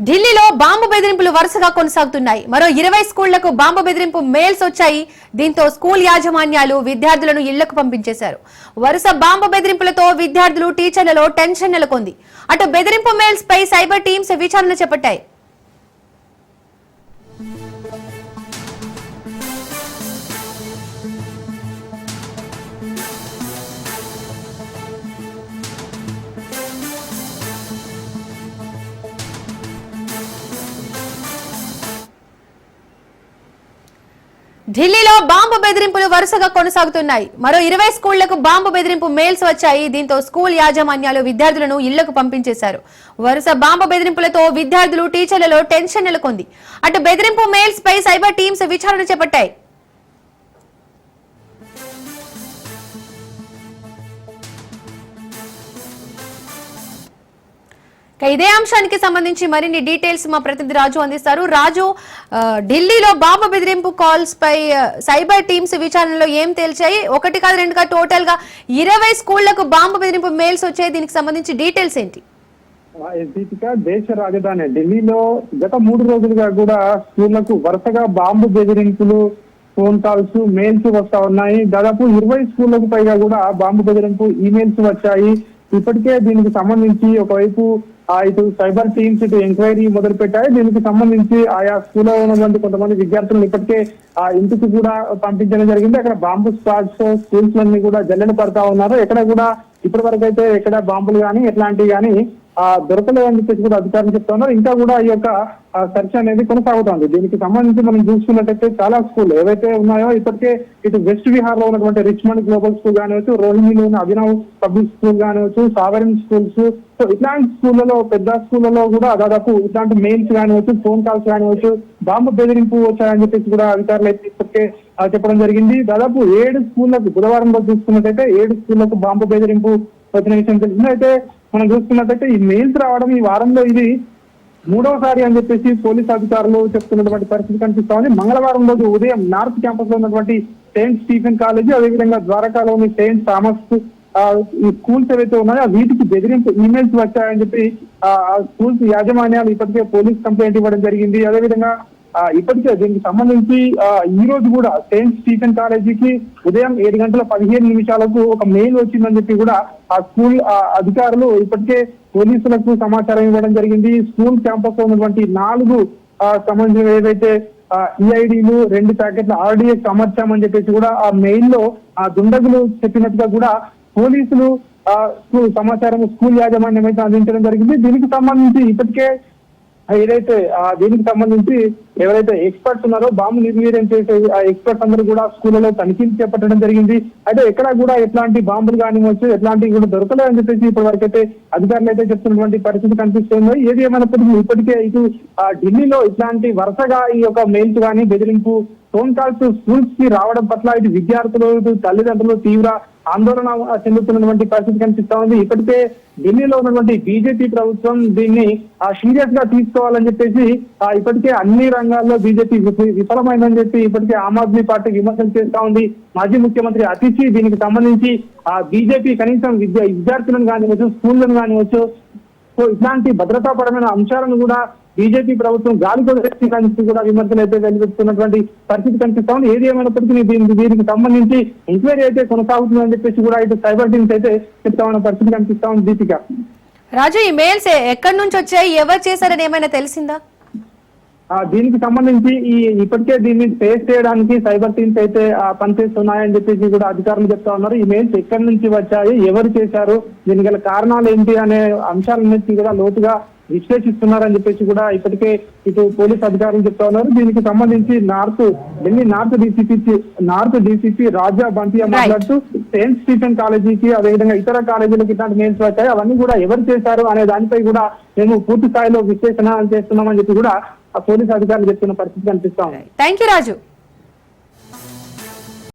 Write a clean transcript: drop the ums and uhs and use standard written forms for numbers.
ఢిల్లీలో బాంబు బెదిరింపులు వరుసగా కొనసాగుతున్నాయి. మరో 20 స్కూళ్లకు బాంబు బెదిరింపు మెయిల్స్ వచ్చాయి. దీంతో స్కూల్ యాజమాన్యాలు విద్యార్థులను ఇళ్లకు పంపించేశారు. వరుస బాంబు బెదిరింపులతో విద్యార్థులు, టీచర్లలో టెన్షన్ నెలకొంది. అటు బెదిరింపు మెయిల్స్ పై సైబర్ టీమ్స్ విచారణ చేపట్టాయి. ఢిల్లీలో బాంబు బెదిరింపులు వరుసగా కొనసాగుతున్నాయి. మరో 20 స్కూళ్లకు బాంబు బెదిరింపు మెయిల్స్ వచ్చాయి. దీంతో స్కూల్ యాజమాన్యాలు విద్యార్థులను ఇళ్లకు పంపించేశారు. వరుస బాంబు బెదిరింపులతో విద్యార్థులు, టీచర్లలో టెన్షన్ నెలకొంది. అటు బెదిరింపు మెయిల్స్ పై సైబర్ టీమ్స్ విచారణ చేపట్టాయి. ఇదే అంశానికి సంబంధించి మరిన్ని డీటెయిల్స్ మా ప్రతినిధి రాజు అందిస్తారు. రాజు, ఢిల్లీలో బాంబు బెదిరింపు కాల్స్ పై సైబర్ టీమ్స్ విచారణలో ఏం తేల్చాయి? ఒకటి కాదు, రెండు కాదు, టోటల్ గా 20 స్కూళ్లకు బాంబు బెదిరింపు మెయిల్స్ వచ్చాయి. దీనికి సంబంధించి డీటెయిల్స్ ఏంటి? దేశ రాజధాని ఢిల్లీలో గత 3 రోజులుగా కూడా స్కూళ్లకు వరుసగా బాంబు బెదిరింపులు, ఫోన్ కాల్స్, మెయిల్స్ వస్తా ఉన్నాయి. దాదాపు 20 స్కూళ్లకు పైగా కూడా బాంబు బెదిరింపు ఈమెయిల్స్ వచ్చాయి. ఇప్పటికే దీనికి సంబంధించి ఒకవైపు ఇటు సైబర్ టీమ్స్ ఇటు ఎంక్వైరీ మొదలు పెట్టాయి. దీనికి సంబంధించి ఆయా స్కూల్లో ఉన్నటువంటి కొంతమంది విద్యార్థులను ఇప్పటికే ఆ ఇంటికి కూడా పంపించడం జరిగింది. అక్కడ బాంబు స్క్వాడ్స్, స్కూల్స్ అన్ని కూడా జల్లెడ పడతా ఉన్నారు. ఎక్కడ కూడా ఇప్పటి వరకు అయితే ఎక్కడ బాంబులు కానీ ఎట్లాంటివి కానీ దొరకలేదని చెప్పేసి కూడా అధికారులు చెప్తా ఉన్నారు. ఇంకా కూడా ఈ యొక్క సెర్చ్ అనేది కొనసాగుతోంది. దీనికి సంబంధించి మనం చూసుకున్నట్టయితే చాలా స్కూల్ ఏవైతే ఉన్నాయో ఇప్పటికే ఇటు వెస్ట్ విహార్ లో ఉన్నటువంటి రిచ్మండ్ గ్లోబల్ స్కూల్ కానివచ్చు, రోహిణిలో ఉన్న అభినవ్ పబ్లిక్ స్కూల్ కానివచ్చు, సావరిన్ స్కూల్స్, సో ఇట్లాంటి స్కూళ్లలో, పెద్ద స్కూళ్లలో కూడా దాదాపు ఇట్లాంటి మెయిల్స్ కానివచ్చు, ఫోన్ కాల్స్ కానివచ్చు, బాంబు బెదిరింపు వచ్చాయని చెప్పేసి కూడా అధికారులు అయితే ఇప్పటికే చెప్పడం జరిగింది. దాదాపు 7 స్కూళ్లకు బుధవారం రోజు చూసుకున్నట్టయితే 7 స్కూళ్లకు బాంబు బెదిరింపు వచ్చిన విషయం తెలిసింది. అయితే మనం చూసుకున్నట్టయితే ఈ మెయిల్స్ రావడం ఈ వారంలో ఇది 3వసారి అని చెప్పేసి పోలీస్ అధికారులు చెప్తున్నటువంటి పరిస్థితి కనిపిస్తా ఉంది. మంగళవారం రోజు ఉదయం నార్త్ క్యాంపస్ లో ఉన్నటువంటి సెయింట్ స్టీఫెన్ కాలేజీ, అదేవిధంగా ద్వారకాలోని సెయింట్ థామస్ ఈ స్కూల్స్ ఏవైతే ఉన్నాయో వీటికి బెదిరింపు ఈమెయిల్స్ వచ్చాయని చెప్పి ఆ స్కూల్స్ యాజమాన్యాలు ఇప్పటికే పోలీస్ కంప్లైంట్ ఇవ్వడం జరిగింది. అదేవిధంగా ఇప్పటికే దీనికి సంబంధించి ఈ రోజు కూడా సెయింట్ స్టీఫెన్ కాలేజీకి ఉదయం 7:15 ఒక మెయిల్ వచ్చిందని చెప్పి కూడా ఆ స్కూల్ అధికారులు ఇప్పటికే పోలీసులకు సమాచారం ఇవ్వడం జరిగింది. స్కూల్ క్యాంపస్ లో ఉన్నటువంటి 4 సంబంధించిన ఏవైతే ఈఐడీలు, 2 ప్యాకెట్ల ఆర్డీఎక్స్ అమర్చామని చెప్పేసి కూడా ఆ మెయిల్ లో ఆ దుండగులు చెప్పినట్టుగా కూడా పోలీసులు సమాచారం స్కూల్ యాజమాన్యం అయితే అందించడం జరిగింది. దీనికి సంబంధించి ఇప్పటికే ఏదైతే దీనికి సంబంధించి ఎవరైతే ఎక్స్పర్ట్స్ ఉన్నారో బాంబు నిర్వీర్యం చేసే ఆ ఎక్స్పర్ట్స్ అందరూ కూడా స్కూళ్లలో తనిఖీలు చేపట్టడం జరిగింది. అయితే ఎక్కడ కూడా ఎట్లాంటి బాంబులు కానివచ్చు, ఎట్లాంటివి కూడా దొరకలేదని చెప్పేసి ఇప్పటి వరకు అయితే అధికారులు అయితే చెప్తున్నటువంటి పరిస్థితి కనిపిస్తుంది. ఏది ఏమైనప్పటికీ ఇప్పటికే ఇటు ఢిల్లీలో ఇట్లాంటి వరుసగా ఈ యొక్క మెయిల్స్ కానీ, బెదిరింపు ఫోన్ కాల్స్ స్కూల్స్ కి రావడం పట్ల ఇటు విద్యార్థులు, ఇటు తల్లిదండ్రులు తీవ్ర ఆందోళన చెందుతున్నటువంటి పరిస్థితి కనిపిస్తా ఉంది. ఇప్పటికే ఢిల్లీలో ఉన్నటువంటి బీజేపీ ప్రభుత్వం దీన్ని సీరియస్ గా తీసుకోవాలని చెప్పేసి ఇప్పటికే అన్ని రంగాల్లో బీజేపీ విఫలమైందని చెప్పి ఇప్పటికే ఆమ్ ఆద్మీ పార్టీ విమర్శలు చేస్తా ఉంది. మాజీ ముఖ్యమంత్రి అతిషి దీనికి సంబంధించి బీజేపీ కనీసం విద్యార్థులను కానివచ్చు, స్కూళ్లను కానివచ్చు, సో ఇట్లాంటి భద్రతాపరమైన అంశాలను కూడా బీజేపీ ప్రభుత్వం గాలికి కూడా విమర్శలు అయితే వెలువెత్తుతున్నటువంటి పరిస్థితి కనిపిస్తా ఉంది. ఏది ఏమైనప్పటికీ దీనికి సంబంధించి ఎంక్వైరీ అయితే కొనసాగుతుందని చెప్పేసి కూడా ఇటు సైబర్ టీమ్స్ అయితే చెప్తా ఉన్న పరిస్థితి కనిపిస్తా ఉంది. దీపిక, రాజు, ఈ మెయిల్స్ ఎక్కడి నుంచి వచ్చాయి, ఎవరు చేశారని ఏమైనా తెలిసిందా? దీనికి సంబంధించి ఇప్పటికే దీన్ని ఫేస్ చేయడానికి సైబర్ టీమ్స్ అయితే పనిచేస్తున్నాయని చెప్పేసి కూడా అధికారులు చెప్తా ఉన్నారు. ఈ మెయిల్స్ ఎక్కడి నుంచి వచ్చాయి, ఎవరు చేశారు, దీనికి గల కారణాలు ఏంటి అనే అంశాలన్నింటినీ కూడా లోతుగా విశ్లేషిస్తున్నారని చెప్పేసి కూడా ఇప్పటికే ఇటు పోలీస్ అధికారులు చెప్తా ఉన్నారు. దీనికి సంబంధించి ఢిల్లీ నార్త్ డీసీపీ రాజా బంతియా మాట్లాడుతూ సెయింట్ స్టీఫెన్ కాలేజీకి, అదేవిధంగా ఇతర కాలేజీలకు ఇట్లాంటి మెయిల్స్ వచ్చాయి, అవన్నీ కూడా ఎవరు చేశారు అనే దానిపై కూడా మేము పూర్తి స్థాయిలో విశ్లేషణ చేస్తున్నామని చెప్పి కూడా పోలీస్ అధికారులు చెప్తున్న పరిస్థితి కనిపిస్తా ఉంది. Thank you Raju.